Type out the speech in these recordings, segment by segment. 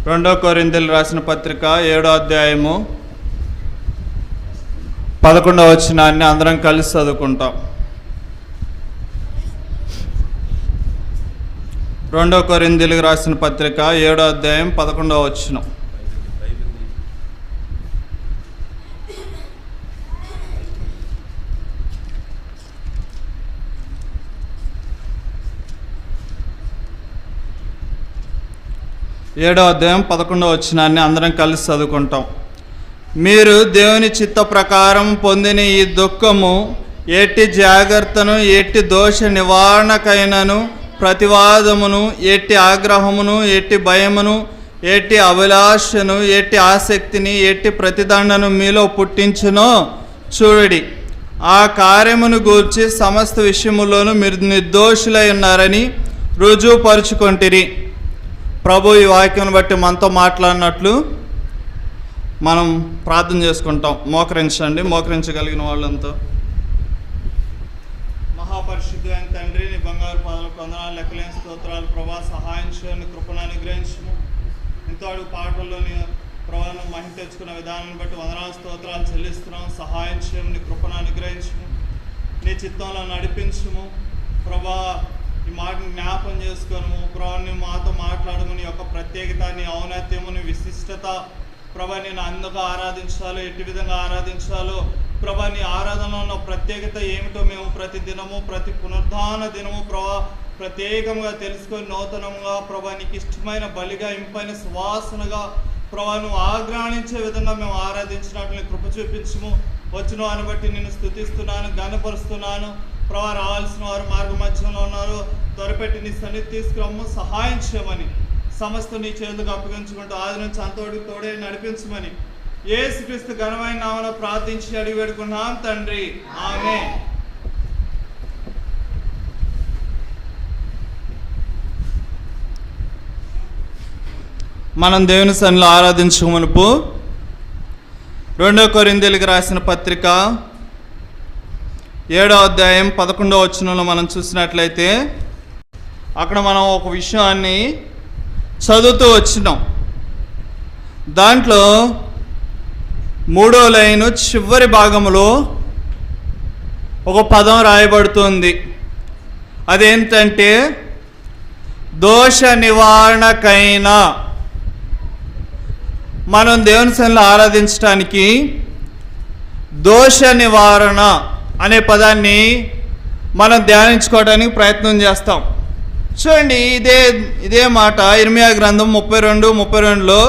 2 కొరింథీయులకు రాసిన పత్రిక 7వ అధ్యాయము 11వ వచనాన్ని అందరం కలిసి చదువుకుంటాం. 2 కొరింథీయులకు రాసిన పత్రిక 7వ అధ్యాయం 11వ వచనం. ఏడవ అధ్యాయం 11వ వచనాన్ని అందరం కలిసి చదువుకుంటాం. మీరు దేవుని చిత్త ప్రకారం పొందిన ఈ దుఃఖము ఎట్టి జాగ్రత్తను, ఎట్టి దోష నివారణకైనను, ప్రతివాదమును, ఎట్టి ఆగ్రహమును, ఎట్టి భయమును, ఎట్టి అభిలాషను, ఎట్టి ఆసక్తిని, ఎట్టి ప్రతిదండను మీలో పుట్టించునో చూడండి. ఆ కార్యమును గూర్చి సమస్త విషయములోనూ మీరు నిర్దోషులై ఉన్నారని రుజువుపరుచుకొంటిరి. ప్రభు ఈ వాక్యం బట్టి మనతో మాట్లాడినట్లు మనం ప్రార్థన చేసుకుంటాం. మోకరించండి. మోకరించగలిగిన వాళ్ళంతా. మహాపరిశుద్ధమైన తండ్రి, నీ బంగారు పాదాలకు వందనాలు, లెక్కలేని స్తోత్రాలు. ప్రభా, సహాయం చేయని కృపను అనుగ్రహించము. ఎంతో అడుగు పాటల్లోని ప్రభావం మహిమ తెచ్చుకున్న విధానాన్ని బట్టి వందనాలు స్తోత్రాలు చెల్లిస్తున్నాం. సహాయం చేయము, నీ కృపను అనుగ్రహించము, నీ చిత్తంలో నడిపించము. ప్రభా, ఈ మాటను జ్ఞాపం చేసుకోను. ప్రభా, నీ మాతో మాట్లాడము. నీ యొక్క ప్రత్యేకత, నీ ఔన్నత్యము, నీ విశిష్టత ప్రభా, నేను అందుగా ఆరాధించాలో, ఎట్టి విధంగా ఆరాధించాలో ప్రభా, నీ ఆరాధనలో ఉన్న ప్రత్యేకత ఏమిటో మేము ప్రతి దినము, ప్రతి పునరుద్ధాన దినము ప్రభా ప్రత్యేకంగా తెలుసుకొని నూతనంగా ప్రభా నీకు ఇష్టమైన బలిగా, ఇంపైన సువాసనగా ప్రభా నువ్వు ఆగ్రహించే విధంగా మేము ఆరాధించినట్లు కృప చూపించము. వచ్చిన వారిని బట్టి నేను స్తుతిస్తున్నాను, ఘనపరుస్తున్నాను. ప్రభా, రావాల్సిన వారు మార్గ మధ్యంలో ఉన్నారు, త్వరపెట్టి నీ సన్నిధి తీసుకురమ్ము, సహాయం చేయమని సమస్త నీ చేతులకు అప్పగించుకుంటూ ఆది నుంచి అంతవరకు తోడే నడిపించమని యేసుక్రీస్తు ఘనమైన నామమున ప్రార్థించి అడిగి వేడుకున్నాం తండ్రి, ఆమేన్. మనం దేవుని సన్నిధిలో ఆరాధించుమునుపు 2 కొరింథీయులకు రాసిన పత్రిక 7వ అధ్యాయం 11వ వచనంలో మనం చూసినట్లయితే అక్కడ మనం ఒక విషయాన్ని చదువుతూ వచ్చినాం. దాంట్లో 3వ లైను చివరి భాగంలో ఒక పదం రాయబడుతుంది. అదేంటంటే దోష నివారణకైనా. మనం దేవుని సన్నిధిలో ఆరాధించడానికి దోష నివారణ అనే పదాన్ని మనం ధ్యానించుకోవడానికి ప్రయత్నం చేస్తాం. చూడండి, ఇదే మాట ఇర్మియా గ్రంథం 32:32లో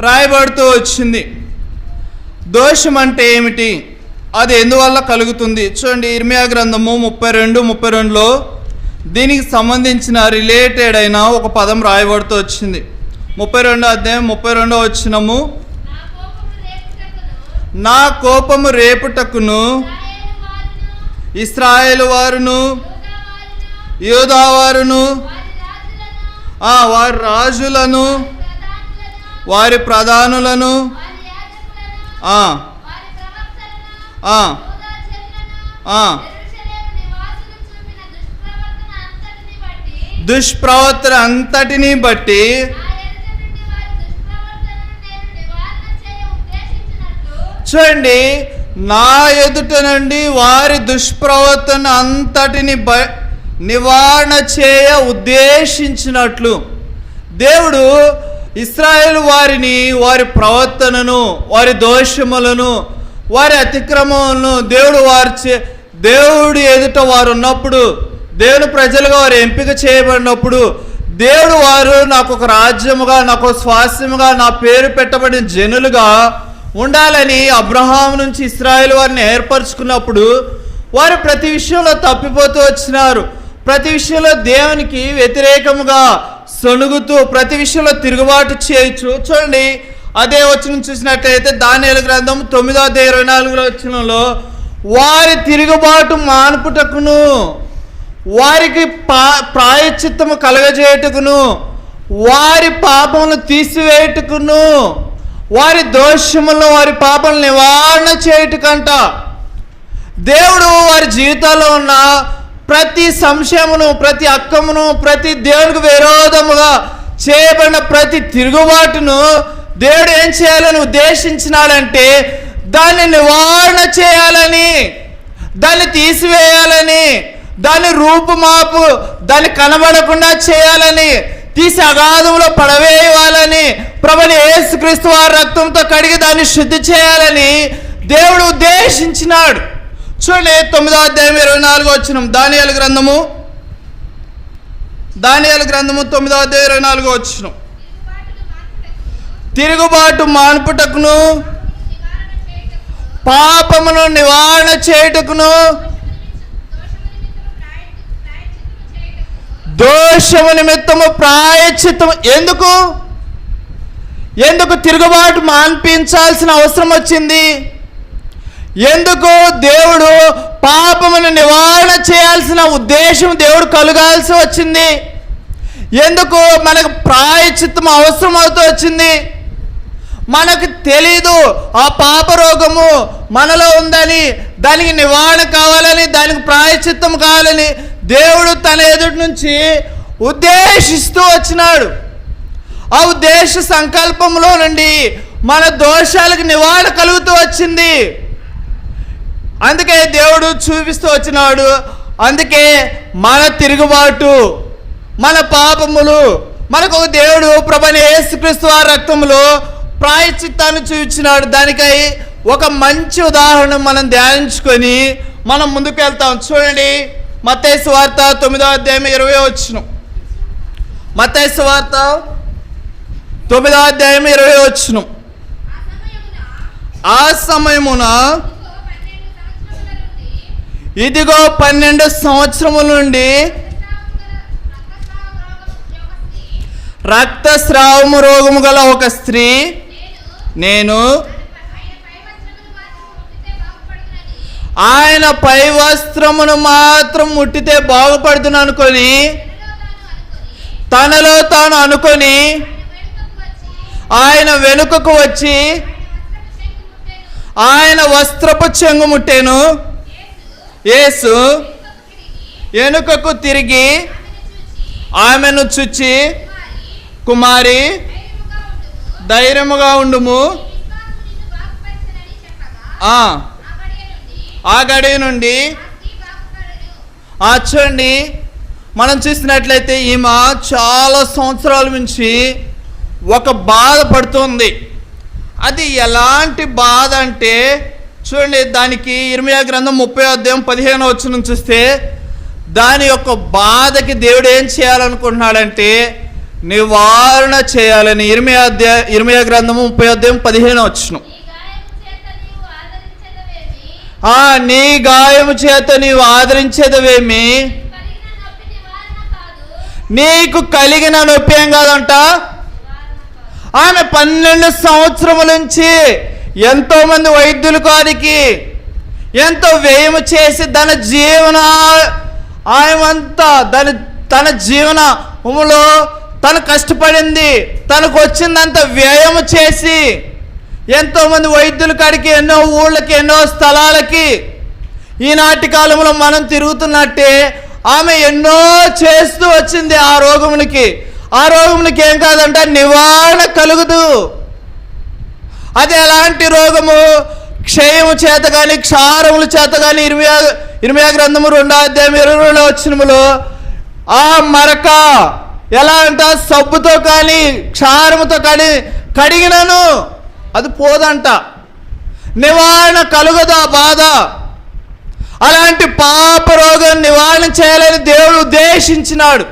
రాయబడుతూ వచ్చింది. దోషం అంటే ఏమిటి, అది ఎందువల్ల కలుగుతుంది? చూడండి, ఇర్మియా గ్రంథము 32:32లో దీనికి సంబంధించిన రిలేటెడ్ అయిన ఒక పదం రాయబడుతూ వచ్చింది. 32వ అధ్యాయం 32వ వచనము, నా కోపము రేపుటకును ఇశ్రాయేలు వారును, యూదా వారును, వారి రాజులను, వారి ప్రధానులను, దుష్ప్రవర్తన అంతటిని బట్టి చూడండి, నా ఎదుట నుండి వారి దుష్ప్రవర్తన అంతటిని నివారణ చేయ ఉద్దేశించినట్లు దేవుడు ఇశ్రాయేలు వారిని, వారి ప్రవర్తనను, వారి దోషములను, వారి అతిక్రమములను దేవుడు ఎదుట వారు ఉన్నప్పుడు, దేవుని ప్రజలుగా వారు ఎంపిక చేయబడినప్పుడు దేవుడు వారు నాకు ఒక రాజ్యముగా, నాకు ఒక స్వాస్యముగా, నా పేరు పెట్టబడిన జనులుగా ఉండాలని అబ్రహాం నుంచి ఇశ్రాయేలు వారిని ఏర్పరచుకున్నప్పుడు వారు ప్రతి విషయంలో తప్పిపోతూ వచ్చినారు. ప్రతి విషయంలో దేవునికి వ్యతిరేకముగా సొనుగుతూ ప్రతి విషయంలో తిరుగుబాటు చేయొచ్చు. చూడండి, అదే వచనం చూసినట్లయితే దానియేలు గ్రంథం 9వ అధ్యాయం 24వ వచనంలో వారి తిరుగుబాటు మానుపుటకును, వారికి ప్రాయశ్చిత్తము కలగజేయుటకును, వారి పాపమును తీసివేయుటకును, వారి దోషములను, వారి పాపములను నివారణ చేయుటకంట దేవుడు వారి జీవితాల్లో ఉన్న ప్రతి సంశయమును, ప్రతి అక్కమును, ప్రతి దేవునికి విరోధముగా చేయబడిన ప్రతి తిరుగుబాటును దేవుడు ఏం చేయాలని ఉద్దేశించినాడంటే దాన్ని నివారణ చేయాలని, దాన్ని తీసివేయాలని, దాన్ని రూపుమాపు దాన్ని కనబడకుండా చేయాలని, తీసి అగాధంలో పడవేయాలని, ప్రభువైన యేసుక్రీస్తు వారి రక్తంతో కడిగి దాన్ని శుద్ధి చేయాలని దేవుడు ఉద్దేశించినాడు. చూడండి 9వ అధ్యాయం 24వ వచనం, దానియేలు గ్రంథము 9వ అధ్యాయం 24వ వచనం. తిరుగుబాటు మాన్పుటకును, పాపమును నివారణ చేయుటకును, దోషము నిమిత్తము ప్రాయశ్చిత్తము. ఎందుకు తిరుగుబాటు మాన్పించాల్సిన అవసరం వచ్చింది? ఎందుకు దేవుడు పాపమును నివారణ చేయాల్సిన ఉద్దేశం దేవుడు కలుగాల్సి వచ్చింది? ఎందుకు మనకు ప్రాయశ్చిత్తం అవసరం అవుతూ వచ్చింది? మనకు తెలీదు ఆ పాప రోగము మనలో ఉందని, దానికి నివారణ కావాలని, దానికి ప్రాయశ్చిత్తం కావాలని దేవుడు తన ఎదుటి నుంచి ఉద్దేశిస్తూ వచ్చినాడు. ఆ ఉద్దేశ సంకల్పంలో నుండి మన దోషాలకు నివారణ కలుగుతూ వచ్చింది. అందుకే దేవుడు చూపిస్తూ వచ్చినాడు. అందుకే మన తిరుగుబాటు, మన పాపములు మనకు ఒక దేవుడు ప్రభువైన యేసుక్రీస్తు వారి రక్తములో ప్రాయశ్చిత్తాన్ని చూపించినాడు. దానికై ఒక మంచి ఉదాహరణ మనం ధ్యానించుకొని మనం ముందుకు వెళ్తాం. చూడండి మత్తయి సువార్త 9వ అధ్యాయం 20వ వచనం. మత్తయి సువార్త 9వ అధ్యాయం 20వ వచనం. ఆ సమయమున ఇదిగో 12 సంవత్సరముల నుండి రక్తస్రావము రోగము గల ఒక స్త్రీ, నేను ఆయన పై వస్త్రమును మాత్రం ముట్టితే బాగుపడుతున్నాను కొని తనలో తాను అనుకొని ఆయన వెనుకకు వచ్చి ఆయన వస్త్రపు చెంగు ముట్టెను. యేసు వెనుకకు తిరిగి ఆమెను చూచి, కుమారి ధైర్యముగా ఉండుము, ఆ గడియ నుండి చూడండి మనం చూసినట్లయితే ఈమె చాలా సంవత్సరాల నుంచి ఒక బాధ పడుతుంది. అది ఎలాంటి బాధ అంటే చూడండి, దానికి ఇర్మియా గ్రంథం 30వ అధ్యాయం 15వ వచనం చూస్తే దాని యొక్క బాధకి దేవుడు ఏం చేయాలనుకుంటున్నాడంటే నివారణ చేయాలని. ఇర్మియా గ్రంథము 30వ అధ్యాయం 15వ వచనం. నీ గాయము చేత నీవు ఆదరించేదవేమి, నీకు కలిగిన నొప్పి ఏం కాదంట. ఆమె 12 సంవత్సరముల నుంచి ఎంతో మంది వైద్యుల కాడికి ఎంతో వ్యయము చేసి తన జీవనములో తను కష్టపడింది. తనకు వచ్చిందంత వ్యయము చేసి ఎంతోమంది వైద్యుల కాడికి, ఎన్నో ఊళ్ళకి, ఎన్నో స్థలాలకి ఈనాటి కాలంలో మనం తిరుగుతున్నట్టే ఆమె ఎన్నో చేస్తూ వచ్చింది. ఆ రోగమునికి ఏం కాదంటే నివారణ కలుగుదు. అది ఎలాంటి రోగము? క్షయము చేత కానీ, క్షారముల చేత కానీ. ఇర్మియా గ్రంథము 2వ అధ్యాయం 22వ వచనములో ఆ మరక ఎలా అంట, సబ్బుతో కానీ క్షారముతో కానీ కడిగినను అది పోదంట, నివారణ కలుగదు ఆ బాధ. అలాంటి పాప రోగం నివారణ చేయాలని దేవుడు ఉద్దేశించినాడు.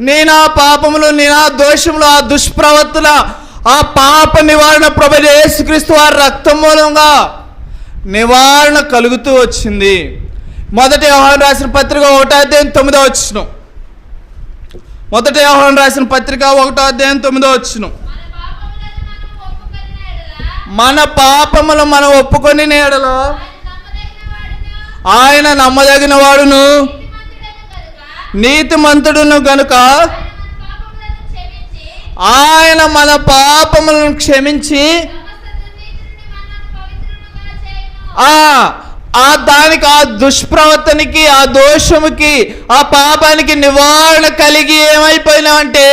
నీ నా పాపములు, నీ నా దోషములు, ఆ దుష్ప్రవర్తన, ఆ పాప నివారణ ప్రభువైన యేసుక్రీస్తు వారి రక్తం మూలంగా నివారణ కలుగుతూ వచ్చింది. మొదటి యోహాను రాసిన పత్రిక 1వ అధ్యాయం 9వ వచనం. మొదటి యోహాను రాసిన పత్రిక 1వ అధ్యాయం 9వ వచనం. మన పాపములు మనం ఒప్పుకొని నేడలో ఆయన నమ్మదగిన వాడును నీతిమంతుడును గనుక ఆయన మన పాపములను క్షమించి దానికి, ఆ దుష్ప్రవర్తనకి, ఆ దోషముకి, ఆ పాపానికి నివారణ కలిగి ఏమైపోయినామంటే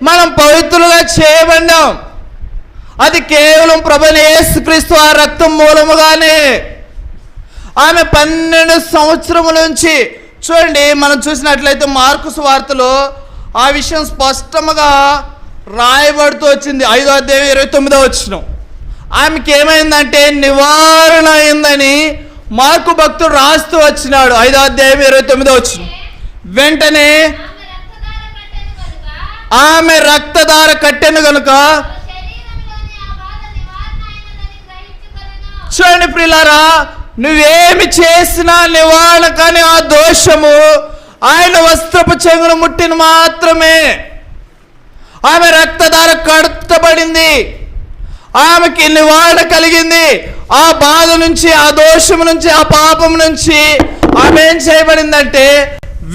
మనం పవిత్రులుగా చేయబడ్డాం. అది కేవలం ప్రభువైన యేసుక్రీస్తు ఆ రక్తం మూలముగానే. ఆమె 12 సంవత్సరముల నుంచి చూడండి, మనం చూసినట్లయితే మార్కు సువార్తలో ఆ విషయం స్పష్టంగా రాయబడుతూ వచ్చింది. 5వ అధ్యాయం 29వ వచనం. ఆమెకి ఏమైందంటే నివారణ అయిందని మార్కు భక్తుడు రాస్తూ వచ్చినాడు. 5వ అధ్యాయం 29వ వచనం. వెంటనే ఆమె రక్తధార కట్టెను గనుక, చూడండి ప్రియులారా, నువ్వేమి చేసినా నివారణ కానీ ఆ దోషము ఆయన వస్త్రపు చెంగును ముట్టిన మాత్రమే. ఆమె రక్తధార కట్టబడింది, ఆమెకి నివారణ కలిగింది. ఆ బాధ నుంచి, ఆ దోషం నుంచి, ఆ పాపం నుంచి ఆమె ఏం చేయబడిందంటే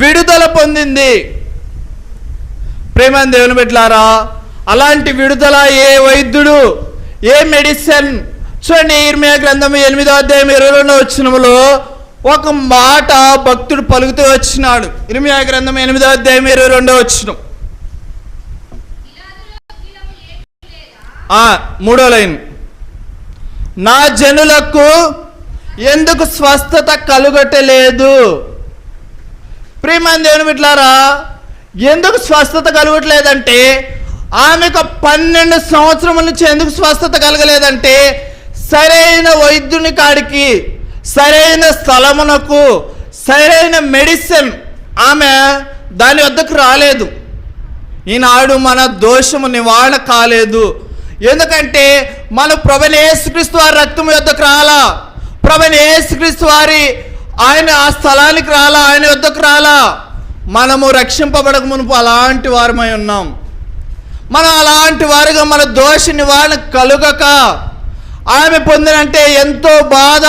విడుదల పొందింది. ప్రేమ దేవుని బిడ్డలారా, అలాంటి విడుదల ఏ వైద్యుడు, ఏ మెడిసిన్, చూడండి ఇర్మియా గ్రంథం 8వ అధ్యాయం 22వ వచనములో ఒక మాట భక్తుడు పలుకుతూ వచ్చినాడు. ఇర్మియా గ్రంథం 8వ అధ్యాయం 22వ వచనం, 3వ లైన్. నా జనులకు ఎందుకు స్వస్థత కలుగటలేదు? ప్రియమైన దేవుని బిడ్డలారా, ఎందుకు స్వస్థత కలగట్లేదంటే, ఆమెకు 12 సంవత్సరముల నుంచి ఎందుకు స్వస్థత కలగలేదంటే, సరైన వైద్యుని కాడికి, సరైన స్థలమునకు, సరైన మెడిసిన్ ఆమె దాని వద్దకు రాలేదు. ఈనాడు మన దోషము నివారణ కాలేదు. ఎందుకంటే మన ప్రభువైన యేసుక్రీస్తు వారి రక్తం వద్దకు రాలా, ప్రభువైన యేసుక్రీస్తు వారి ఆయన ఆ స్థలానికి రాలా, ఆయన వద్దకు రాలా. మనము రక్షింపబడక మునుపు అలాంటి వారమై ఉన్నాం. మనం అలాంటి వారుగా మన దోష నివారణ కలుగక ఆమె పొందినంటే ఎంతో బాధ,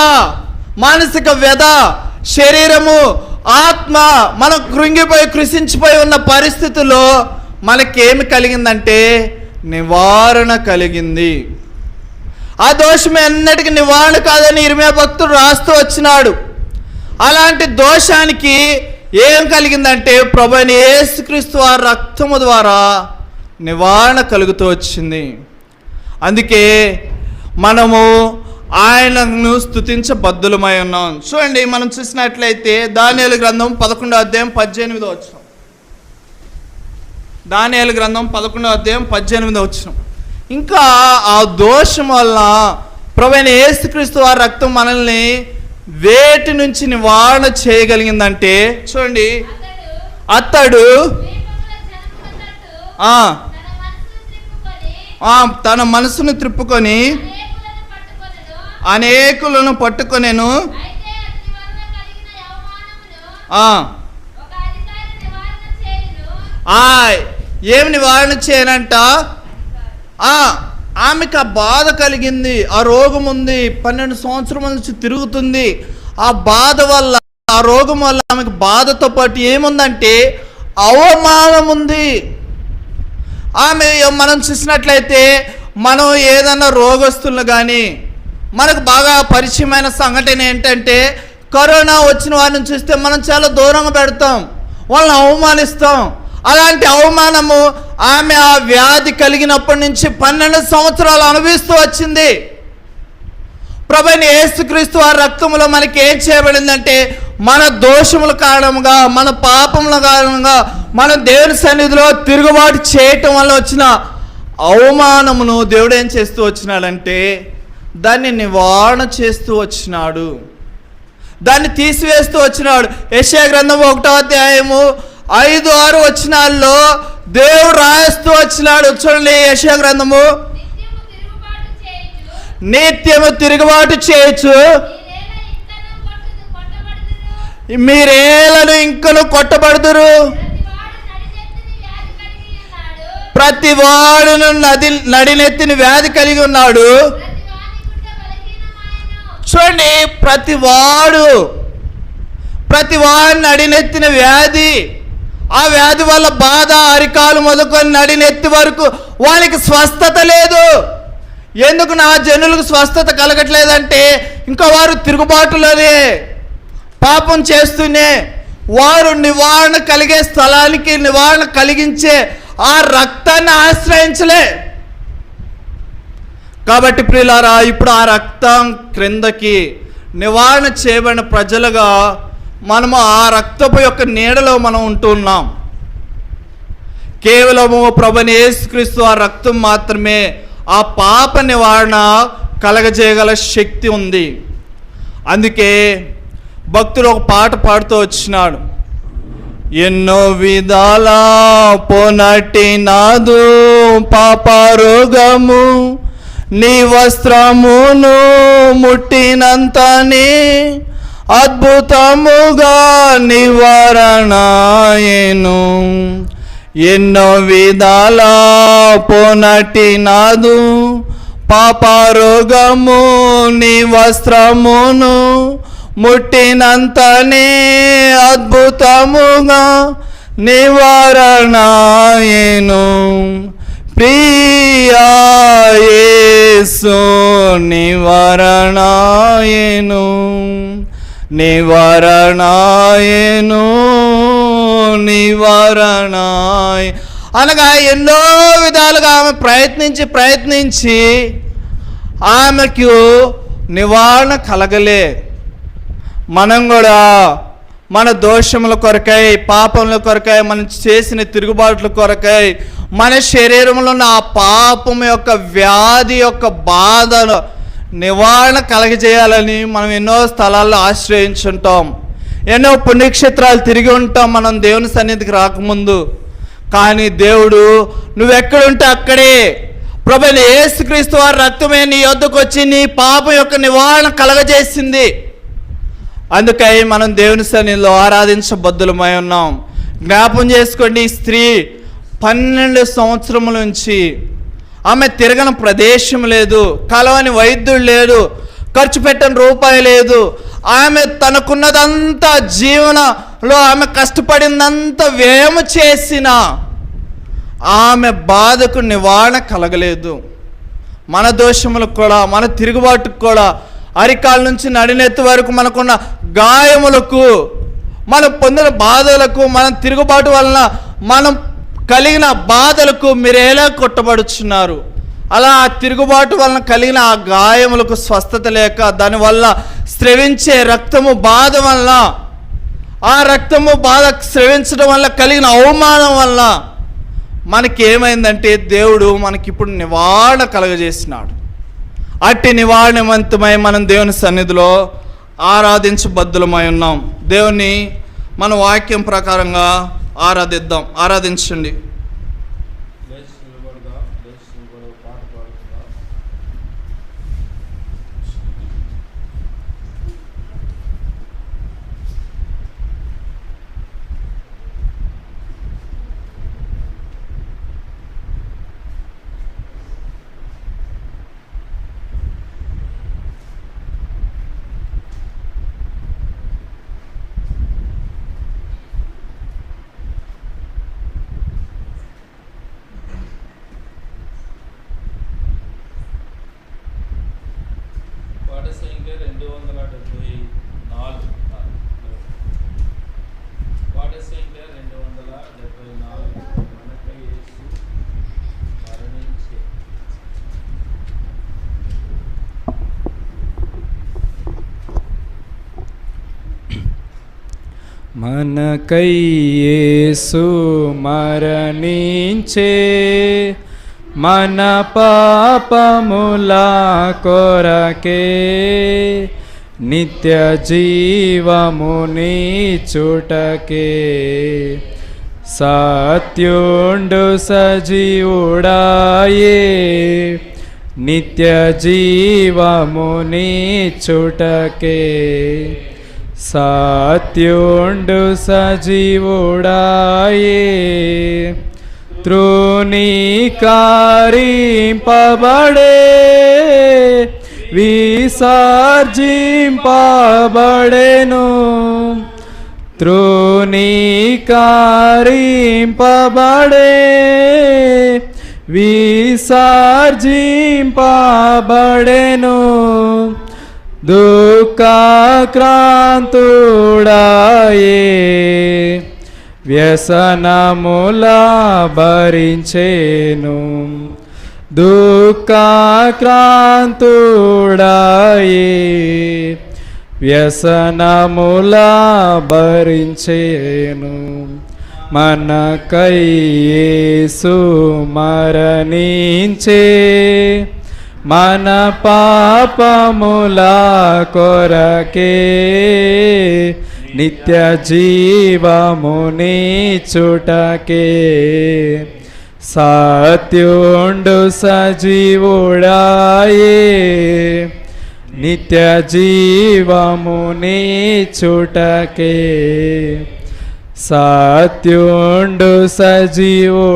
మానసిక వ్యధ, శరీరము, ఆత్మ మనం కృంగిపోయి కృషించిపోయి ఉన్న పరిస్థితుల్లో మనకేమి కలిగిందంటే నివారణ కలిగింది. ఆ దోషం ఎన్నటికీ నివారణ కాదని ఇర్మియా భక్తుడు రాస్తూ వచ్చినాడు. అలాంటి దోషానికి ఏం కలిగిందంటే ప్రభువైన యేసుక్రీస్తు వారి రక్తము ద్వారా నివారణ కలుగుతూ వచ్చింది. అందుకే మనము ఆయనను స్తుతించబద్ధులమై ఉన్నాం. చూడండి, మనం చూసినట్లయితే దానియేలు గ్రంథం 11వ అధ్యాయం 18వ వచనం. దానియేలు గ్రంథం 11వ అధ్యాయం 18వ వచనం. ఇంకా ఆ దోషం వల్ల ప్రభువైన యేసుక్రీస్తు వారి రక్తం మనల్ని వేటి నుంచి నివారణ చేయగలిగిందంటే, చూడండి, అతడు తన మనసును త్రిప్పుకొని అనేకులను పట్టుకొనెను. ఏమి నివారణ చేయనంట? ఆమెకు ఆ బాధ కలిగింది, ఆ రోగం ఉంది, 12 సంవత్సరాల నుంచి తిరుగుతుంది. ఆ బాధ వల్ల, ఆ రోగం వల్ల ఆమెకు బాధతో పాటు ఏముందంటే అవమానం ఉంది. ఆమె మనం చూసినట్లయితే మనం ఏదన్నా రోగస్తులను కానీ, మనకు బాగా పరిచయమైన సంఘటన ఏంటంటే కరోనా వచ్చిన వారిని చూస్తే మనం చాలా దూరంగా పెడతాం, వాళ్ళని అవమానిస్తాం. అలాంటి అవమానము ఆమె ఆ వ్యాధి కలిగినప్పటి నుంచి 12 సంవత్సరాలు అనుభవిస్తూ వచ్చింది. ప్రభువైన యేసుక్రీస్తు వారి రక్తములో మనకి ఏం చేయబడిందంటే మన దోషముల కారణంగా, మన పాపముల కారణంగా, మన దేవుని సన్నిధిలో తిరుగుబాటు చేయటం వల్ల వచ్చిన అవమానమును దేవుడు ఏం చేస్తూ వచ్చినాడంటే దాన్ని నివారణ చేస్తూ వచ్చినాడు, దాన్ని తీసివేస్తూ వచ్చినాడు. యెషయా గ్రంథం 1వ అధ్యాయము 5-6 వచనాల్లో దేవుడు రాస్తూ వచ్చినాడు. చూడండి, యెషయా గ్రంథము, నిత్యము తిరుగుబాటు చేయొచ్చు, మీరేలను ఇంకను కొట్టబడుదురు, ప్రతి వాడును నడినెత్తిన వ్యాధి కలిగి ఉన్నాడు. చూడండి, ప్రతి వాడు నడినెత్తిన వ్యాధి, ఆ వ్యాధి వల్ల బాధ, అరికాలు మొదలుకొని నడినెత్తి వరకు వాళ్ళకి స్వస్థత లేదు. ఎందుకు నా జనులకు స్వస్థత కలగట్లేదంటే ఇంకా వారు తిరుగుబాటులోనే, పాపం చేస్తూనే వారు నివారణ కలిగే స్థలానికి నివారణ కలిగించే ఆ రక్తాన్ని ఆశ్రయించలే. కాబట్టి ప్రియులారా, ఇప్పుడు ఆ రక్తం క్రిందకి నివారణ చేయబడిన ప్రజలుగా మనము ఆ రక్తపు యొక్క నీడలో మనం ఉంటున్నాం. కేవలము ప్రభువైన యేసుక్రీస్తు ఆ రక్తం మాత్రమే ఆ పాప నివారణ కలగజేయగల శక్తి ఉంది. అందుకే భక్తుడు ఒక పాట పాడుతూ వచ్చినాడు. ఎన్నో విధాల పోనట్టి నాదు పాప రోగము, నీ వస్త్రమును ముట్టినంతని అద్భుతముగా నివారణాయెను. ఎన్నో విధాల పోనట్టి నాదు పాప రోగము, నీ వస్త్రమును ముట్టినంతనే అద్భుతముగా నివారణాయెను. ప్రియా యేసు నివారణాయెను, నివారణాయెను, నివారణాయ అనగా ఎన్నో విధాలుగా ఆమె ప్రయత్నించి ఆమెకు నివారణ కలగలే. మనం కూడా మన దోషముల కొరకై, పాపముల కొరకై, మనం చేసిన తిరుగుబాట్ల కొరకై, మన శరీరంలో ఉన్న ఆ పాపం యొక్క వ్యాధి యొక్క బాధను నివారణ కలగజేయాలని మనం ఎన్నో స్థలాల్లో ఆశ్రయించుంటాం. ఎన్నో పుణ్యక్షేత్రాలు తిరిగి ఉంటాం మనం దేవుని సన్నిధికి రాకముందు. కానీ దేవుడు నువ్వెక్కడుంటే అక్కడే ప్రభువైన యేసుక్రీస్తు వారి రక్తమే నీ యొద్దకు వచ్చి నీ పాపం యొక్క నివారణ కలగజేసింది. అందుకై మనం దేవుని సన్నిధిలో ఆరాధించబద్దులమై ఉన్నాం. జ్ఞాపం చేసుకోండి, ఈ స్త్రీ 12 సంవత్సరముల నుంచి ఆమె తిరగని ప్రదేశం లేదు, కలవని వైద్యుడు లేడు, ఖర్చు పెట్టని రూపాయి లేదు. ఆమె తనకున్నదంతా జీవనంలో ఆమె కష్టపడిందంతా వ్యయం చేసిన ఆమె బాధకు నివారణ కలగలేదు. మన దోషములకు కూడా, మన తిరుగుబాటుకు కూడా, అరికాల నుంచి నడినెత్తి వరకు మనకున్న గాయములకు, మనం పొందిన బాధలకు, మన తిరుగుబాటు వలన మనం కలిగిన బాధలకు మీరు ఎలా కొట్టబడుచున్నారు? అలా ఆ తిరుగుబాటు వలన కలిగిన ఆ గాయములకు స్వస్థత లేక, దానివల్ల స్రవించే రక్తము బాధ వల్ల, ఆ రక్తము బాధ స్రవించడం వల్ల కలిగిన అవమానం వల్ల మనకి ఏమైందంటే దేవుడు మనకిప్పుడు నివారణ కలగజేసినాడు. అట్టి నివారణవంతమై మనం దేవుని సన్నిధిలో ఆరాధించబద్దులమై ఉన్నాం. దేవుని మన వాక్యం ప్రకారంగా ఆరాధిద్దాం. ఆరాధించండి. మనకై యేసు మరణించే, మన పాపముల కొరకే నిత్య జీవమునిచ్చుటకే. సత్యుండు సజీవుడాయే, నిత్య జీవమునిచ్చుటకే. సత్యుండు సజీవుడాయే, తృణీకరింపబడే, విసర్జింపబడెను. తృణీకరింపబడే, విసర్జింపబడెను. దుఃఖాక్రాంతుడాయే వ్యసనముల భరించేను దుఃఖాక్రాంతుడాయే వ్యసనముల భరించేను మనకై యేసు మరణించే మన పాపముల కొరకే నిత్య జీవమునిచ్చుటకే సత్యుండు సజీవుడాయే నిత్య జీవమునిచ్చుటకే సత్యుండు సజీవుడాయే